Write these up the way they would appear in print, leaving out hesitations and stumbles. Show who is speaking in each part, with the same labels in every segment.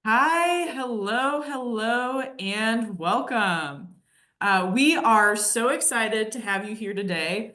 Speaker 1: Hi, hello, and welcome. We are so excited to have you here today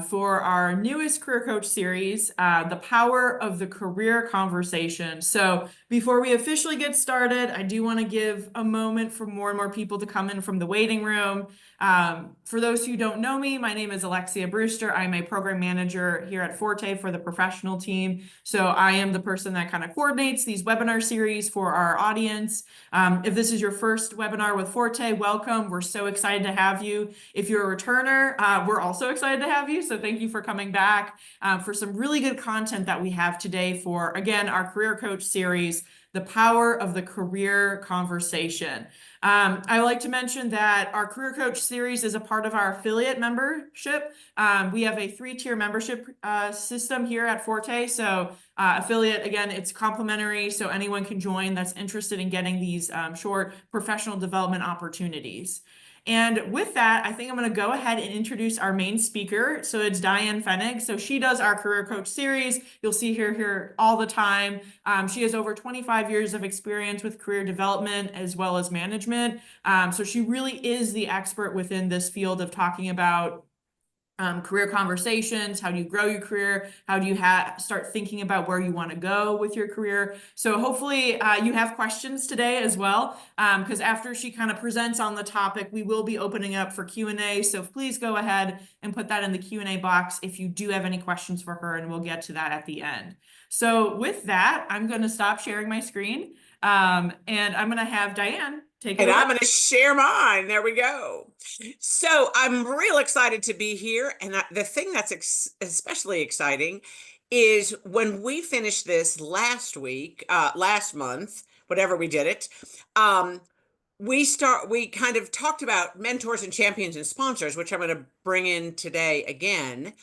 Speaker 1: for our newest career coach series, The Power of the Career Conversation. So, before we officially get started, I do want to give a moment for more and more people to come in from the waiting room. For those who don't know me, my name is Alexia Brewster. I'm a program manager here at Forte for the professional team. So I am the person that kind of coordinates these webinar series for our audience. If this is your first webinar with Forte, welcome. We're so excited to have you. If you're a returner, we're also excited to have you. So thank you for coming back for some really good content that we have today for, again, our career coach series, The Power of the Career Conversation. I like to mention that our Career Coach series is a part of our affiliate membership. We have a three-tier membership system here at Forte. So affiliate, again, it's complimentary, so anyone can join that's interested in getting these short professional development opportunities. And with that, I think I'm going to go ahead and introduce our main speaker. So it's Diane Fennig. So she does our Career Coach series. You'll see her here all the time. She has over 25 years of experience with career development as well as management. So she really is the expert within this field of talking about career conversations. How do you grow your career? How do you start thinking about where you want to go with your career? So hopefully you have questions today as well, because after she kind of presents on the topic, we will be opening up for Q&A. So please go ahead and put that in the Q&A box if you do have any questions for her, and we'll get to that at the end. So with that, I'm going to stop sharing my screen, and I'm going to have Diane take it
Speaker 2: And
Speaker 1: away.
Speaker 2: I'm going to share mine. There we go. So I'm real excited to be here. And the thing that's especially exciting is when we finished this last week, last month, whatever we did it, um, we kind of talked about mentors and champions and sponsors, which I'm going to bring in today again.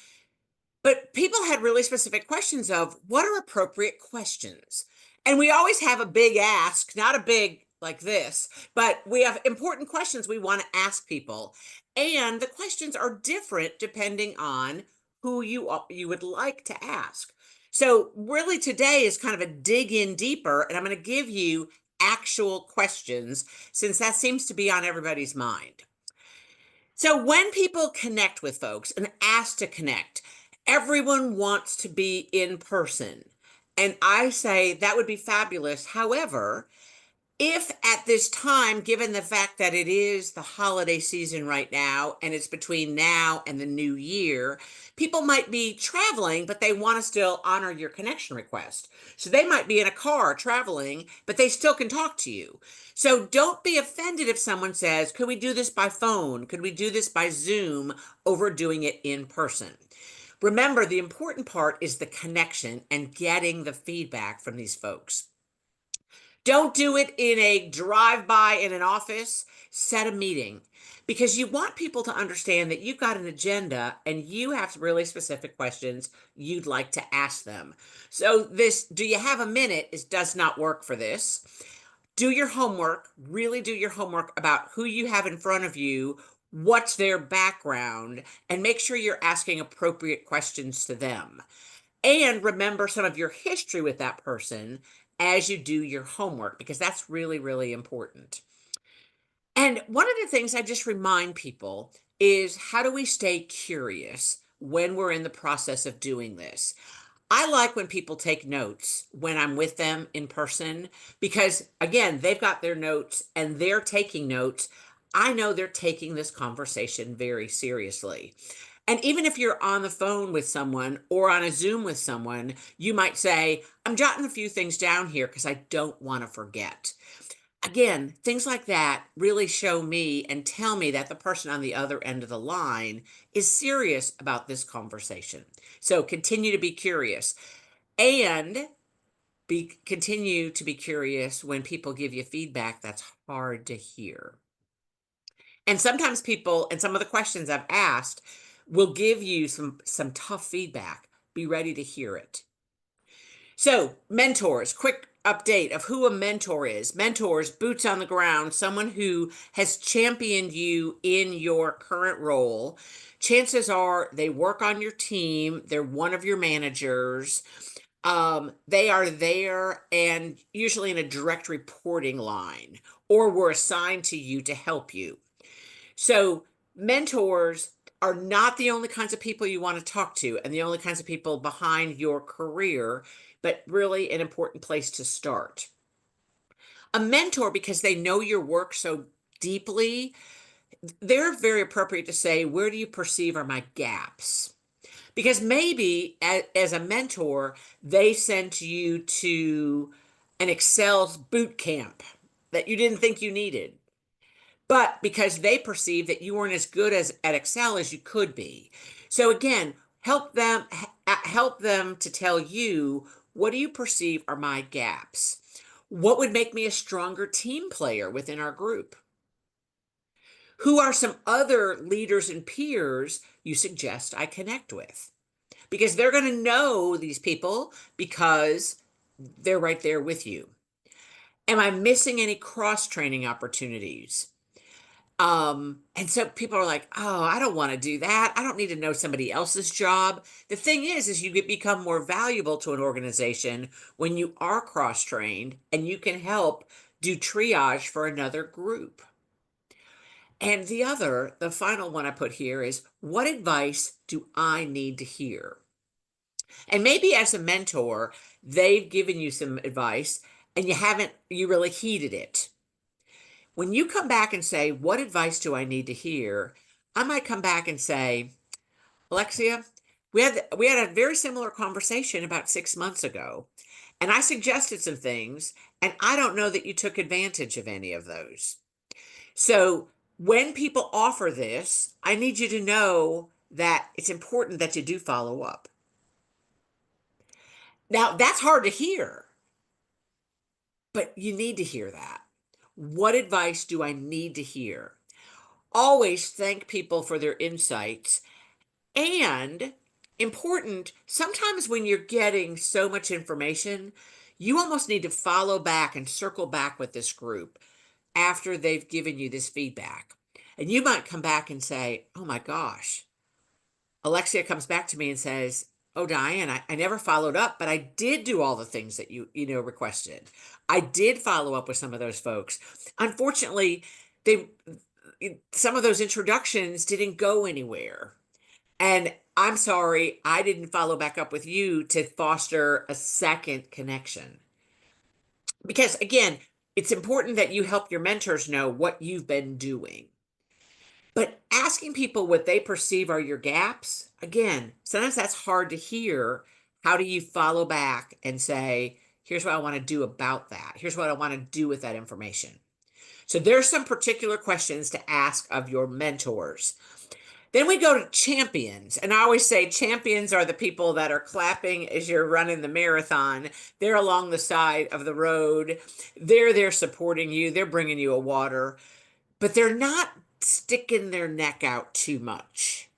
Speaker 2: But people had really specific questions of what are appropriate questions. And we always have a big ask, not a big like this, but we have important questions we want to ask people. And the questions are different depending on who you would like to ask. So really today is kind of a dig in deeper, and I'm going to give you actual questions since that seems to be on everybody's mind. So when people connect with folks and ask to connect, everyone wants to be in person. And I say that would be fabulous. However, if at this time, given the fact that it is the holiday season right now and it's between now and the new year, people might be traveling, but they want to still honor your connection request. So they might be in a car traveling, but they still can talk to you. So don't be offended if someone says, could we do this by phone? Could we do this by Zoom over doing it in person? Remember, the important part is the connection and getting the feedback from these folks. Don't do it in a drive-by in an office. Set a meeting because you want people to understand that you've got an agenda and you have really specific questions you'd like to ask them. So this, do you have a minute, does not work for this. Do your homework, really do your homework about who you have in front of you, what's their background, and make sure you're asking appropriate questions to them. And remember some of your history with that person as you do your homework, because that's really, really important. And one of the things I just remind people is how do we stay curious when we're in the process of doing this? I like when people take notes when I'm with them in person because, again, they've got their notes and they're taking notes. I know they're taking this conversation very seriously. And even if you're on the phone with someone or on a Zoom with someone, you might say, I'm jotting a few things down here because I don't want to forget. Again, things like that really show me and tell me that the person on the other end of the line is serious about this conversation. So continue to be curious and continue to be curious when people give you feedback that's hard to hear. And sometimes people, and some of the questions I've asked, will give you some tough feedback. Be ready to hear it. So, mentors, quick update of who a mentor is. Mentors, boots on the ground, someone who has championed you in your current role. Chances are they work on your team, they're one of your managers. They are there and usually in a direct reporting line or were assigned to you to help you. So mentors are not the only kinds of people you want to talk to and the only kinds of people behind your career, but really an important place to start. A mentor, because they know your work so deeply, they're very appropriate to say, where do you perceive are my gaps? Because maybe as a mentor, they sent you to an Excel boot camp that you didn't think you needed. But because they perceived that you weren't as good as at Excel as you could be. So again, help them to tell you, what do you perceive are my gaps? What would make me a stronger team player within our group? Who are some other leaders and peers you suggest I connect with? Because they're going to know these people because they're right there with you. Am I missing any cross training opportunities? And so people are like, oh, I don't want to do that. I don't need to know somebody else's job. The thing is you become more valuable to an organization when you are cross trained and you can help do triage for another group. And the final one I put here is, what advice do I need to hear? And maybe as a mentor, they've given you some advice and you really heeded it. When you come back and say, what advice do I need to hear? I might come back and say, Alexia, we had a very similar conversation about 6 months ago, and I suggested some things, and I don't know that you took advantage of any of those. So when people offer this, I need you to know that it's important that you do follow up. Now, that's hard to hear, but you need to hear that. What advice do I need to hear? Always thank people for their insights. And important, sometimes when you're getting so much information, you almost need to follow back and circle back with this group after they've given you this feedback. And you might come back and say, oh my gosh, Alexia comes back to me and says, oh, Diane, I never followed up, but I did do all the things that you requested. I did follow up with some of those folks. Unfortunately, they some of those introductions didn't go anywhere. And I'm sorry, I didn't follow back up with you to foster a second connection. Because again, it's important that you help your mentors know what you've been doing. But asking people what they perceive are your gaps, again, sometimes that's hard to hear. How do you follow back and say, here's what I want to do about that? Here's what I want to do with that information. So there's some particular questions to ask of your mentors. Then we go to champions. And I always say champions are the people that are clapping as you're running the marathon. They're along the side of the road. They're there supporting you. They're bringing you a water, but they're not sticking their neck out too much.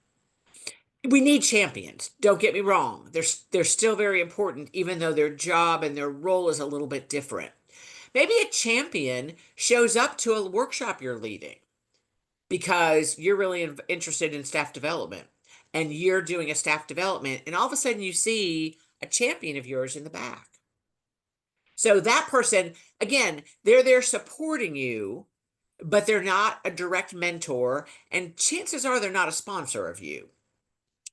Speaker 2: We need champions. Don't get me wrong. They're still very important, even though their job and their role is a little bit different. Maybe a champion shows up to a workshop you're leading because you're really interested in staff development and you're doing a staff development, and all of a sudden you see a champion of yours in the back. So that person, again, they're there supporting you, but they're not a direct mentor, and chances are they're not a sponsor of you.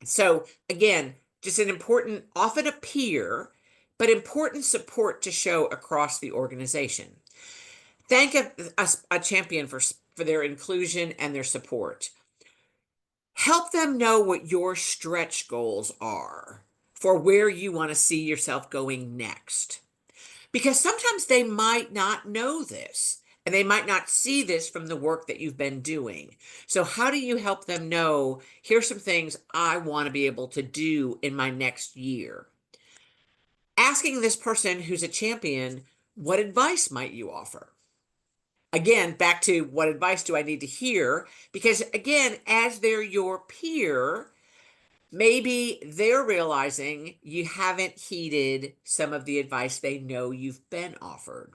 Speaker 2: So again, just an important, often a peer, but important support to show across the organization. Thank a champion for their inclusion and their support. Help them know what your stretch goals are for where you want to see yourself going next. Because sometimes they might not know this and they might not see this from the work that you've been doing. So, how do you help them know, here's some things I want to be able to do in my next year? Asking this person who's a champion, what advice might you offer? Again, back to what advice do I need to hear? Because again, as they're your peer, maybe they're realizing you haven't heeded some of the advice they know you've been offered.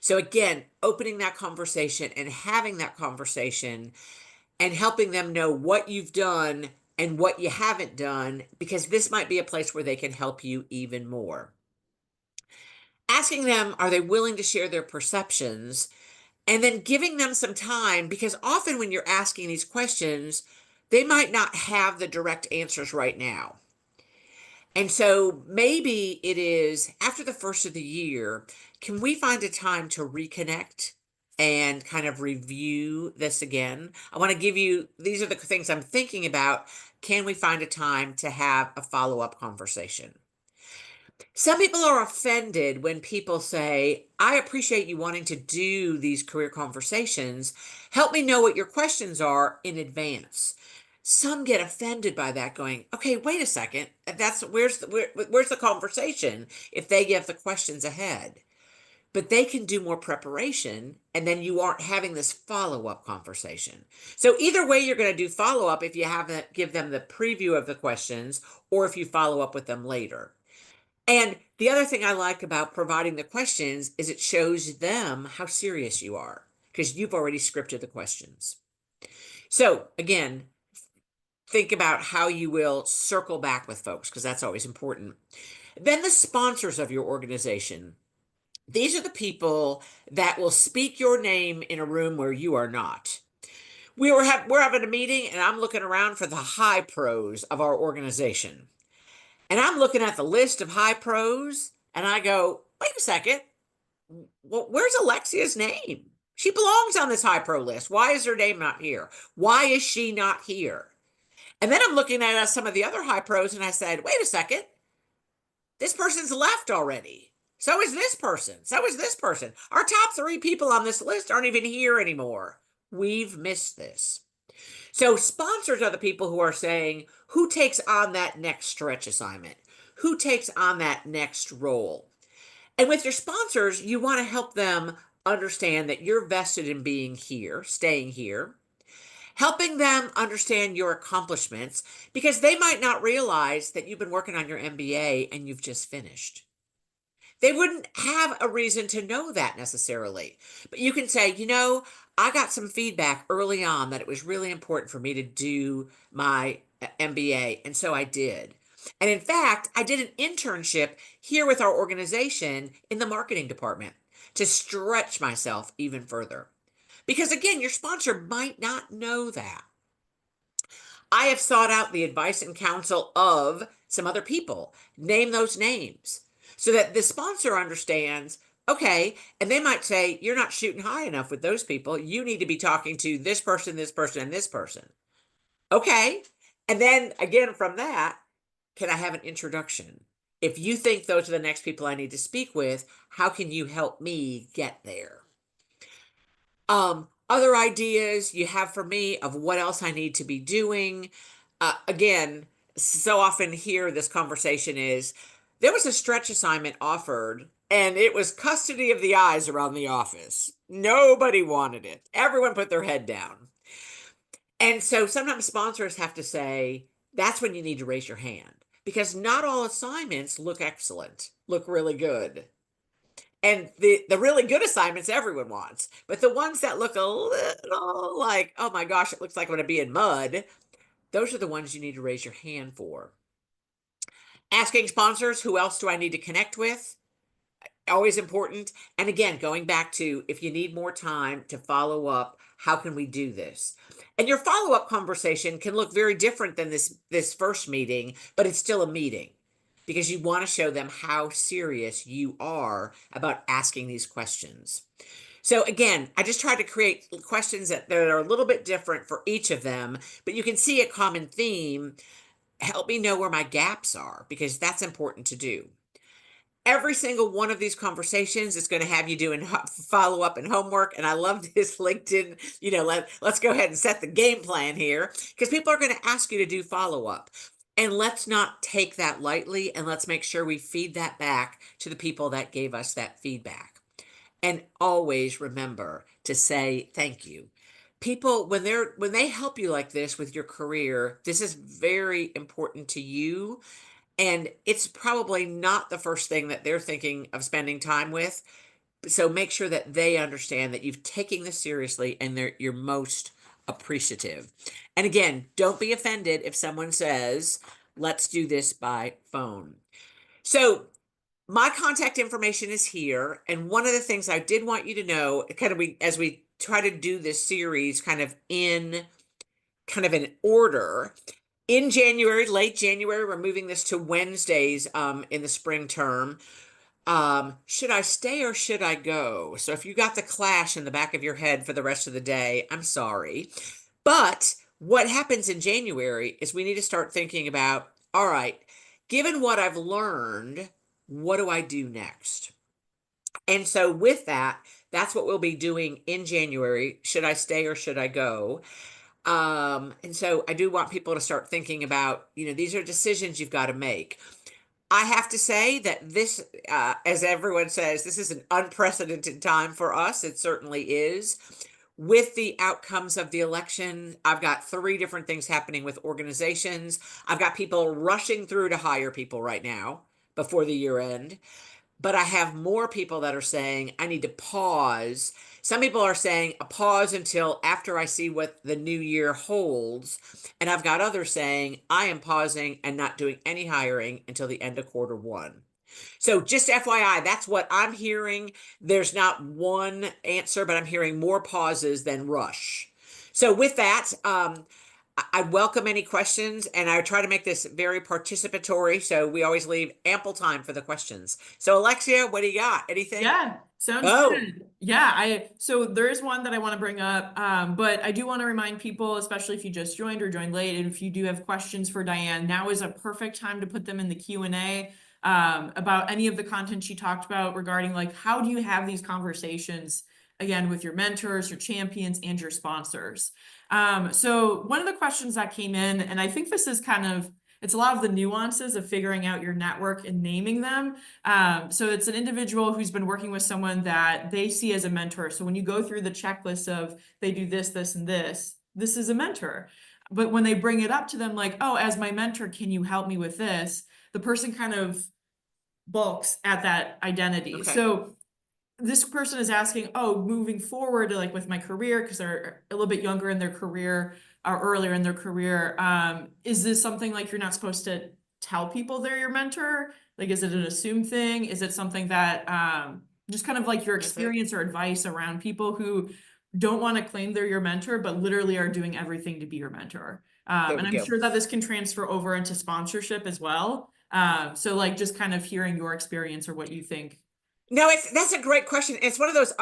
Speaker 2: So again, opening that conversation and having that conversation and helping them know what you've done and what you haven't done, because this might be a place where they can help you even more. Asking them, are they willing to share their perceptions? And then giving them some time, because often when you're asking these questions, they might not have the direct answers right now. And so maybe it is after the first of the year, can we find a time to reconnect and kind of review this again? I want to give you, these are the things I'm thinking about. Can we find a time to have a follow up conversation? Some people are offended when people say, I appreciate you wanting to do these career conversations. Help me know what your questions are in advance. Some get offended by that, going, okay, wait a second. That's where's the conversation if they give the questions ahead? But they can do more preparation, and then you aren't having this follow-up conversation. So either way, you're going to do follow-up if you have that, give them the preview of the questions, or if you follow up with them later. And the other thing I like about providing the questions is it shows them how serious you are because you've already scripted the questions. So again, think about how you will circle back with folks because that's always important. Then the sponsors of your organization. These are the people that will speak your name in a room where you are not. We're having a meeting and I'm looking around for the high pros of our organization. And I'm looking at the list of high pros and I go, wait a second. Well, where's Alexia's name? She belongs on this high pro list. Why is her name not here? Why is she not here? And then I'm looking at some of the other high pros and I said, wait a second. This person's left already. So is this person. So is this person. Our top three people on this list aren't even here anymore. We've missed this. So sponsors are the people who are saying, who takes on that next stretch assignment? Who takes on that next role? And with your sponsors, you want to help them understand that you're vested in being here, staying here, helping them understand your accomplishments because they might not realize that you've been working on your MBA and you've just finished. They wouldn't have a reason to know that necessarily. But you can say, I got some feedback early on that it was really important for me to do my MBA. And so I did. And in fact, I did an internship here with our organization in the marketing department to stretch myself even further. Because again, your sponsor might not know that. I have sought out the advice and counsel of some other people. Name those names so that the sponsor understands, okay, and they might say, you're not shooting high enough with those people. You need to be talking to this person, and this person. Okay. And then again, from that, can I have an introduction? If you think those are the next people I need to speak with, how can you help me get there? Other ideas you have for me of what else I need to be doing. Again, so often here this conversation is there was a stretch assignment offered and it was custody of the eyes around the office. Nobody wanted it. Everyone put their head down. And so sometimes sponsors have to say, that's when you need to raise your hand because not all assignments look excellent, look really good. And the really good assignments everyone wants, but the ones that look a little like, oh my gosh, it looks like I'm going to be in mud, those are the ones you need to raise your hand for. Asking sponsors, who else do I need to connect with? Always important. And again, going back to if you need more time to follow up, how can we do this? And your follow-up conversation can look very different than this first meeting, but it's still a meeting because you want to show them how serious you are about asking these questions. So again, I just tried to create questions that are a little bit different for each of them, but you can see a common theme. Help me know where my gaps are because that's important to do. Every single one of these conversations is going to have you doing follow up and homework. And I love this LinkedIn, let's go ahead and set the game plan here because people are going to ask you to do follow up. And let's not take that lightly. And let's make sure we feed that back to the people that gave us that feedback. And always remember to say thank you. People, when they help you like this with your career, this is very important to you. And it's probably not the first thing that they're thinking of spending time with. So make sure that they understand that you've taken this seriously and you're most appreciative. And again, don't be offended if someone says, let's do this by phone. So my contact information is here. And one of the things I did want you to know, kind of as we try to do this series kind of in order, in January, late January, we're moving this to Wednesdays in the spring term. Should I stay or should I go? So if you got the clash in the back of your head for the rest of the day, I'm sorry. But what happens in January is we need to start thinking about, all right, given what I've learned, what do I do next? And so with that, that's what we'll be doing in January. Should I stay or should I go? And so I do want people to start thinking about, these are decisions you've got to make. I have to say that this, as everyone says, this is an unprecedented time for us. It certainly is. With the outcomes of the election, I've got three different things happening with organizations. I've got people rushing through to hire people right now before the year end. But I have more people that are saying, I need to pause. Some people are saying a pause until after I see what the new year holds. And I've got others saying, I am pausing and not doing any hiring until the end of quarter one. So just FYI, that's what I'm hearing. There's not one answer, but I'm hearing more pauses than rush. So with that, I welcome any questions, and I try to make this very participatory, so we always leave ample time for the questions. So Alexia, what do you got? Anything?
Speaker 1: Yeah, sounds
Speaker 2: Oh,
Speaker 1: good. Yeah, so there is one that I want to bring up, but I do want to remind people, especially if you just joined or joined late, and if you do have questions for Diane, now is a perfect time to put them in the Q&A about any of the content she talked about regarding like how do you have these conversations again with your mentors, your champions, and your sponsors. So one of the questions that came in, and I think this is kind of it's a lot of the nuances of figuring out your network and naming them. So it's an individual who's been working with someone that they see as a mentor. So when you go through the checklist of they do this, this, and this is a mentor. But when they bring it up to them, like, oh, as my mentor, can you help me with this? The person kind of balks at that identity.
Speaker 2: okay.
Speaker 1: So this person is asking, oh, moving forward, like with my career, because they're a little bit younger in their career or earlier in their career, is this something like you're not supposed to tell people they're your mentor? Like, is it an assumed thing? Is it something that just kind of like your
Speaker 2: That's it.
Speaker 1: experience or advice around people who don't want to claim they're your mentor, but literally are doing everything to be your mentor?
Speaker 2: There
Speaker 1: And
Speaker 2: we
Speaker 1: I'm
Speaker 2: go.
Speaker 1: sure that this can transfer over into sponsorship as well. So like just kind of hearing your experience or what you think.
Speaker 2: No, that's a great question. It's one of those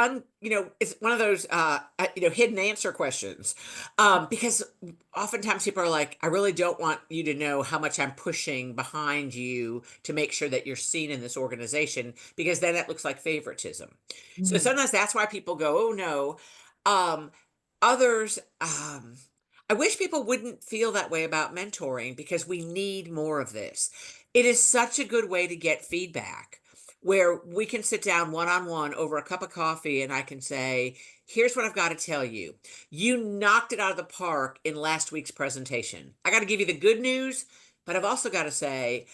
Speaker 2: it's one of those hidden answer questions. Because oftentimes people are like, I really don't want you to know how much I'm pushing behind you to make sure that you're seen in this organization, because then it looks like favoritism. So
Speaker 1: Mhm.
Speaker 2: sometimes that's why people go, oh no. Um, others, I wish people wouldn't feel that way about mentoring, because we need more of this. It is such a good way to get feedback where we can sit down one on one over a cup of coffee and I can say, here's what I've got to tell you. You knocked it out of the park in last week's presentation. I got to give you the good news, but I've also got to say,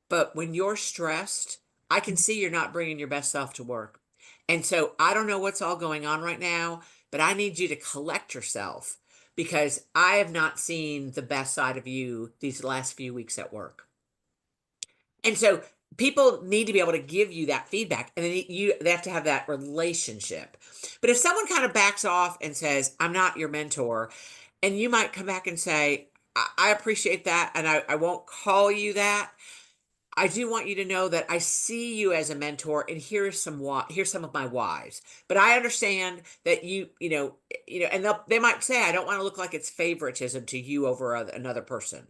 Speaker 2: but when you're stressed, I can see you're not bringing your best self to work. And so I don't know what's all going on right now, but I need you to collect yourself, because I have not seen the best side of you these last few weeks at work. And so people need to be able to give you that feedback, and they have to have that relationship. But if someone kind of backs off and says, I'm not your mentor, and you might come back and say, I appreciate that, and I won't call you that. I do want you to know that I see you as a mentor, and here's some of my whys. But I understand that and they might say, I don't want to look like it's favoritism to you over another person.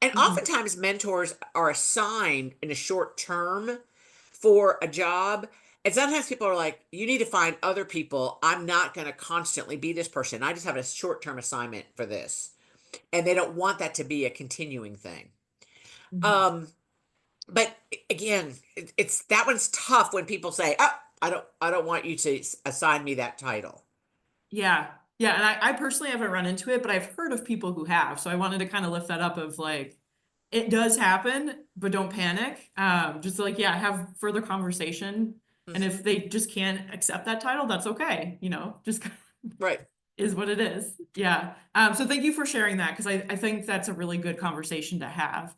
Speaker 2: And
Speaker 1: Mhm.
Speaker 2: oftentimes mentors are assigned in a short term for a job. And sometimes people are like, you need to find other people. I'm not going to constantly be this person. I just have a short term assignment for this. And they don't want that to be a continuing thing.
Speaker 1: Mhm.
Speaker 2: Um, but again, it's that one's tough when people say, oh, I don't want you to assign me that title.
Speaker 1: Yeah. Yeah. And I personally haven't run into it, but I've heard of people who have. So I wanted to kind of lift that up of like, it does happen, but don't panic. Just like, yeah, have further conversation. And
Speaker 2: Mhm.
Speaker 1: if they just can't accept that title, that's okay. Just
Speaker 2: Right.
Speaker 1: is what it is. Yeah. So thank you for sharing that because I think that's a really good conversation to have.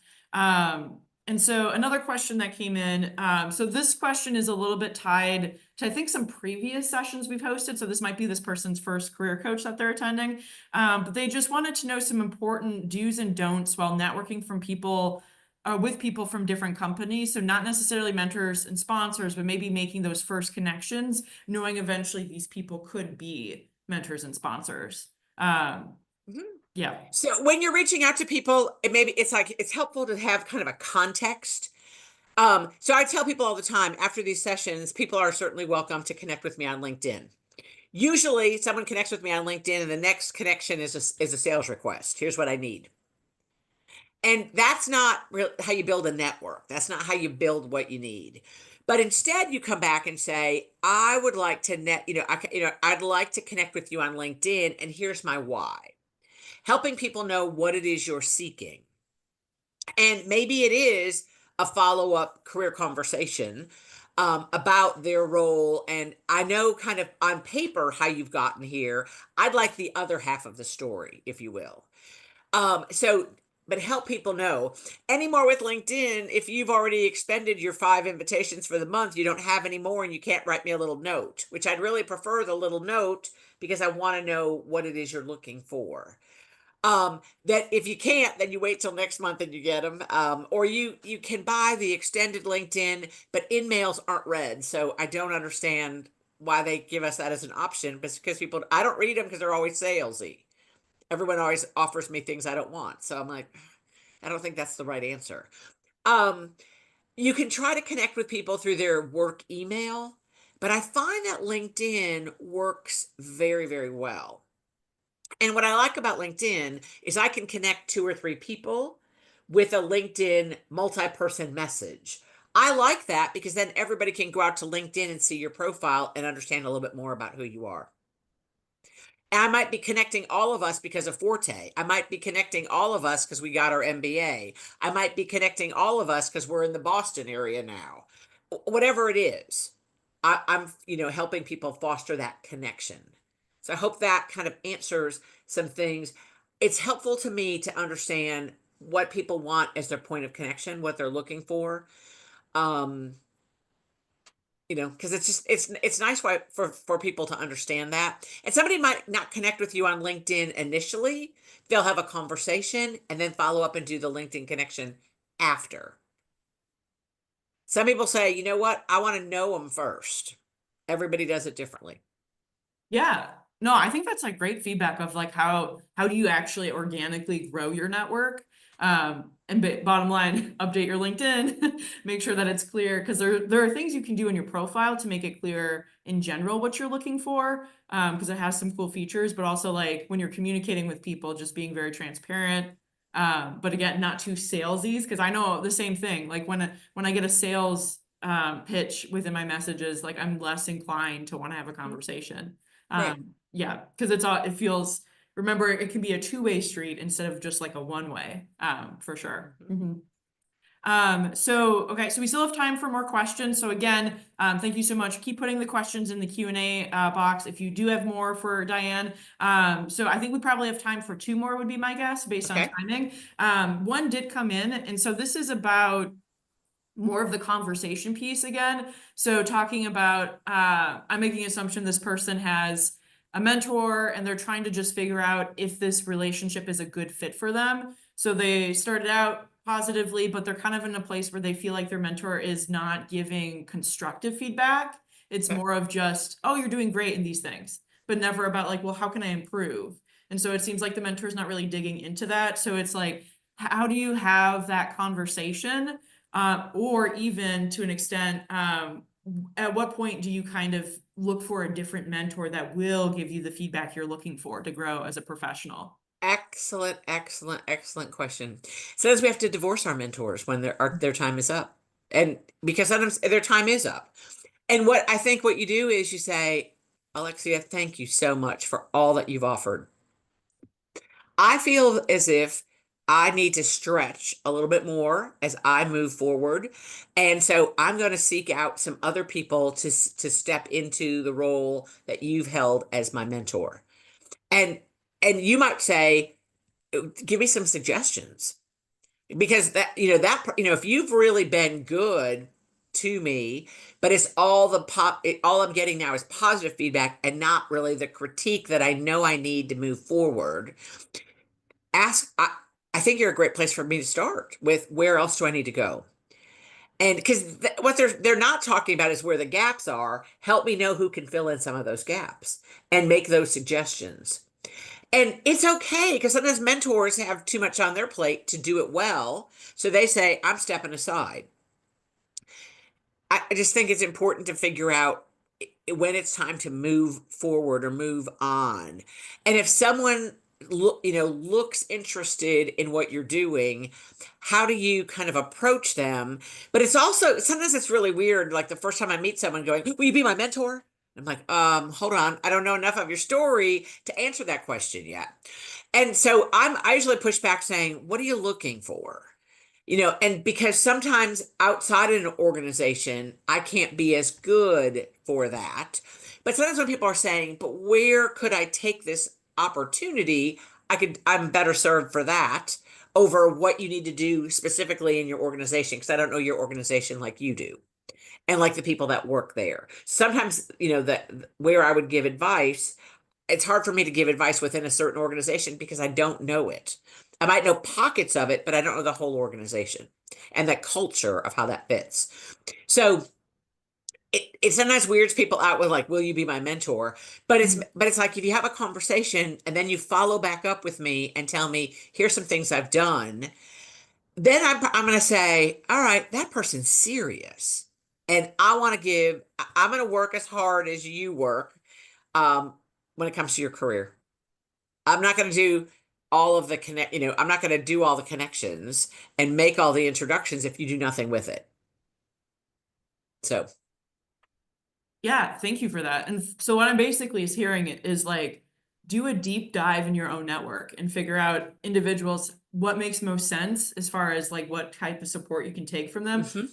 Speaker 1: And so another question that came in. So this question is a little bit tied to I think some previous sessions we've hosted. So this might be this person's first career coach that they're attending. But they just wanted to know some important do's and don'ts while networking from people with people from different companies. So not necessarily mentors and sponsors, but maybe making those first connections, knowing eventually these people could be mentors and sponsors. Um,
Speaker 2: Mhm.
Speaker 1: yeah.
Speaker 2: So when you're reaching out to people, maybe it's like it's helpful to have kind of a context. So I tell people all the time after these sessions, people are certainly welcome to connect with me on LinkedIn. Usually someone connects with me on LinkedIn and the next connection is a sales request. Here's what I need. And that's not real how you build a network. That's not how you build what you need. But instead you come back and say, I would like to I'd like to connect with you on LinkedIn and here's my why. Helping people know what it is you're seeking. And maybe it is a follow up career conversation about their role. And I know kind of on paper how you've gotten here. I'd like the other half of the story, if you will. So, but help people know anymore with LinkedIn. If you've already expended your 5 invitations for the month, you don't have any more and you can't write me a little note, which I'd really prefer the little note because I want to know what it is you're looking for. That if you can't, then you wait till next month and you get them. Or you can buy the extended LinkedIn, but in-mails aren't read. So I don't understand why they give us that as an option, but because people, I don't read them because they're always salesy. Everyone always offers me things I don't want. So I'm like, I don't think that's the right answer. Um, you can try to connect with people through their work email, but I find that LinkedIn works very, very well. And what I like about LinkedIn is I can connect 2 or 3 people with a LinkedIn multi-person message. I like that because then everybody can go out to LinkedIn and see your profile and understand a little bit more about who you are. And I might be connecting all of us because of Forte. I might be connecting all of us because we got our MBA. I might be connecting all of us because we're in the Boston area now. Whatever it is, I'm helping people foster that connection. So I hope that kind of answers some things. It's helpful to me to understand what people want as their point of connection, what they're looking for. Um, because it's nice for people to understand that. And somebody might not connect with you on LinkedIn initially. They'll have a conversation and then follow up and do the LinkedIn connection after. Some people say, you know what? I want to know them first. Everybody does it differently.
Speaker 1: Yeah. No, I think that's like great feedback of like how do you actually organically grow your network? And bottom line, update your LinkedIn, make sure that it's clear because there are things you can do in your profile to make it clear in general what you're looking for. Because it has some cool features, but also like when you're communicating with people, just being very transparent. But again, not too salesy because I know the same thing. Like when I get a sales pitch within my messages, like I'm less inclined to want to have a
Speaker 2: Mhm.
Speaker 1: conversation.
Speaker 2: Right.
Speaker 1: Yeah, because it feels, remember, it can be a two-way street instead of just like a one-way, for sure.
Speaker 2: Mhm.
Speaker 1: Okay, so we still have time for more questions. So again, thank you so much. Keep putting the questions in the Q&A box if you do have more for Diane. So I think we probably have time for 2 more would be my guess based on
Speaker 2: Okay.
Speaker 1: timing. One did come in, and so this is about more of the conversation piece again. So talking about, I'm making an assumption this person has a mentor and they're trying to just figure out if this relationship is a good fit for them. So they started out positively, but they're kind of in a place where they feel like their mentor is not giving constructive feedback. It's
Speaker 2: Okay.
Speaker 1: more of just, oh, you're doing great in these things, but never about like, well, how can I improve? And so it seems like the mentor's not really digging into that. So it's like, how do you have that conversation? Or even to an extent, at what point do you kind of look for a different mentor that will give you the feedback you're looking for to grow as a professional?
Speaker 2: Excellent, excellent, excellent question. Says we have to divorce our mentors when their time is up. And because sometimes their time is up. And what I think what you do is you say, Alexia, thank you so much for all that you've offered. I feel as if I need to stretch a little bit more as I move forward. And so I'm going to seek out some other people to step into the role that you've held as my mentor. And you might say, give me some suggestions, because if you've really been good to me, but it's all I'm getting now is positive feedback and not really the critique that I know I need to move forward. Ask, I think you're a great place for me to start with. Where else do I need to go? And because what they're not talking about is where the gaps are. Help me know who can fill in some of those gaps and make those suggestions. And it's okay, because sometimes mentors have too much on their plate to do it well. So they say, I'm stepping aside. I just think it's important to figure out when it's time to move forward or move on. And if someone looks interested in what you're doing, how do you kind of approach them? But it's also, sometimes it's really weird, like the first time I meet someone going, will you be my mentor? I'm like, hold on, I don't know enough of your story to answer that question yet. And so I usually push back saying, what are you looking for? And because sometimes outside of an organization, I can't be as good for that. But sometimes when people are saying, but where could I take this opportunity? I'm better served for that over what you need to do specifically in your organization, because I don't know your organization like you do and like the people that work there. Sometimes, that where I would give advice, it's hard for me to give advice within a certain organization because I don't know it. I might know pockets of it, but I don't know the whole organization and the culture of how that fits. So it sometimes weirds people out with like, will you be my mentor? But it's like, if you have a conversation and then you follow back up with me and tell me, here's some things I've done, then I'm going to say, all right, that person's serious. And I'm going to work as hard as you work, um, when it comes to your career. I'm not going to do I'm not going to do all the connections and make all the introductions if you do nothing with it. So,
Speaker 1: Yeah, thank you for that. And so what I'm basically is hearing is like do a deep dive in your own network and figure out individuals what makes most sense as far as like what type of support you can take from them.
Speaker 2: mhm.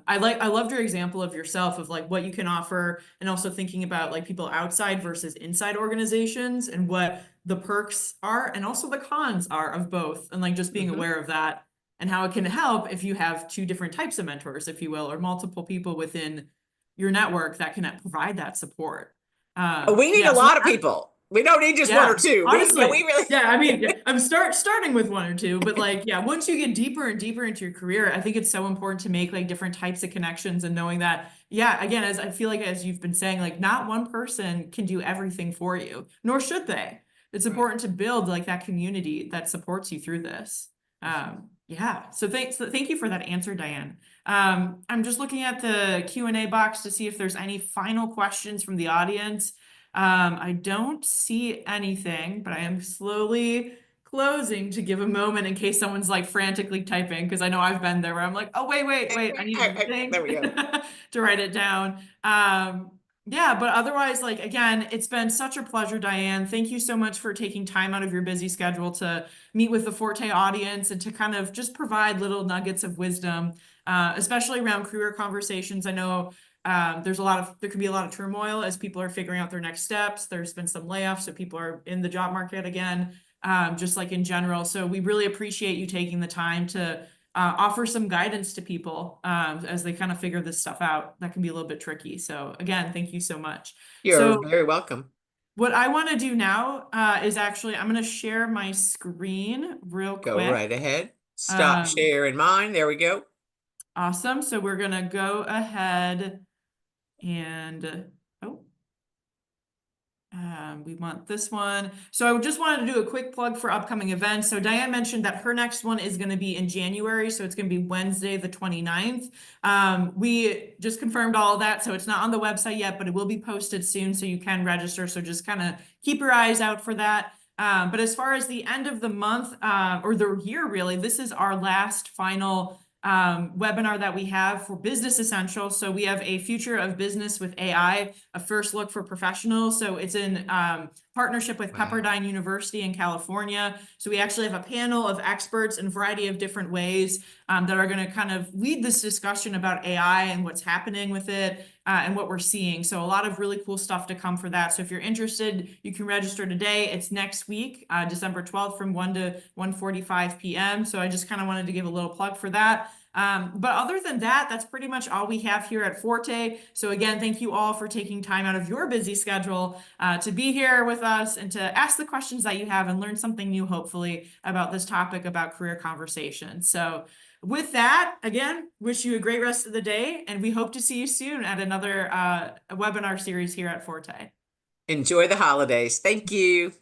Speaker 1: I loved your example of yourself of like what you can offer and also thinking about like people outside versus inside organizations and what the perks are and also the cons are of both and like just being
Speaker 2: Mhm.
Speaker 1: aware of that and how it can help if you have two different types of mentors, if you will, or multiple people within your network that can provide that support.
Speaker 2: We need
Speaker 1: Yeah,
Speaker 2: a
Speaker 1: so
Speaker 2: lot of people. We don't need just one or
Speaker 1: yeah,
Speaker 2: two. We
Speaker 1: honestly,
Speaker 2: really.
Speaker 1: yeah, I mean, yeah, I'm starting with one or two, but like, yeah, once you get deeper and deeper into your career, I think it's so important to make like different types of connections and knowing that, yeah, again, as I feel like as you've been saying, like not one person can do everything for you, nor should they. It's
Speaker 2: Right.
Speaker 1: important to build like that community that supports you through this. Yeah, so thank you for that answer, Diane. I'm just looking at the Q&A box to see if there's any final questions from the audience. I don't see anything, but I am slowly closing to give a moment in case someone's like frantically typing, because I know I've been there where I'm like, oh, wait, I need to
Speaker 2: There
Speaker 1: think
Speaker 2: we go.
Speaker 1: to write it down. Yeah, but otherwise, like, again, it's been such a pleasure, Diane. Thank you so much for taking time out of your busy schedule to meet with the Forte audience and to kind of just provide little nuggets of wisdom, especially around career conversations. I know there can be a lot of turmoil as people are figuring out their next steps. There's been some layoffs, so people are in the job market again, just like in general. So we really appreciate you taking the time to offer some guidance to people as they kind of figure this stuff out. That can be a little bit tricky. So again, thank you so much.
Speaker 2: You're
Speaker 1: So
Speaker 2: very welcome.
Speaker 1: what I want to do now is actually I'm going to share my screen real
Speaker 2: Go
Speaker 1: quick.
Speaker 2: right ahead. Stop
Speaker 1: Um,
Speaker 2: sharing mine. There we go.
Speaker 1: awesome. So we're going to go ahead and oh, we want this one. So I just wanted to do a quick plug for upcoming events. So Diane mentioned that her next one is going to be in January. So it's going to be Wednesday, the 29th. We just confirmed all of that. So it's not on the website yet, but it will be posted soon. So you can register. So just kind of keep your eyes out for that. But as far as the end of the month or the year, really, this is our last final webinar that we have for Business Essentials. So we have a future of business with AI, a first look for professionals. So it's in partnership with
Speaker 2: Wow.
Speaker 1: Pepperdine University in California. So we actually have a panel of experts in a variety of different ways that are going to kind of lead this discussion about AI and what's happening with it and what we're seeing. So a lot of really cool stuff to come for that. So if you're interested, you can register today. It's next week, December 12th from 1 to 1:45 p.m. So I just kind of wanted to give a little plug for that. But other than that, that's pretty much all we have here at Forte. So again, thank you all for taking time out of your busy schedule to be here with us and to ask the questions that you have and learn something new, hopefully, about this topic about career conversation. So with that, again, wish you a great rest of the day, and we hope to see you soon at another webinar series here at Forte.
Speaker 2: Enjoy the holidays. Thank you.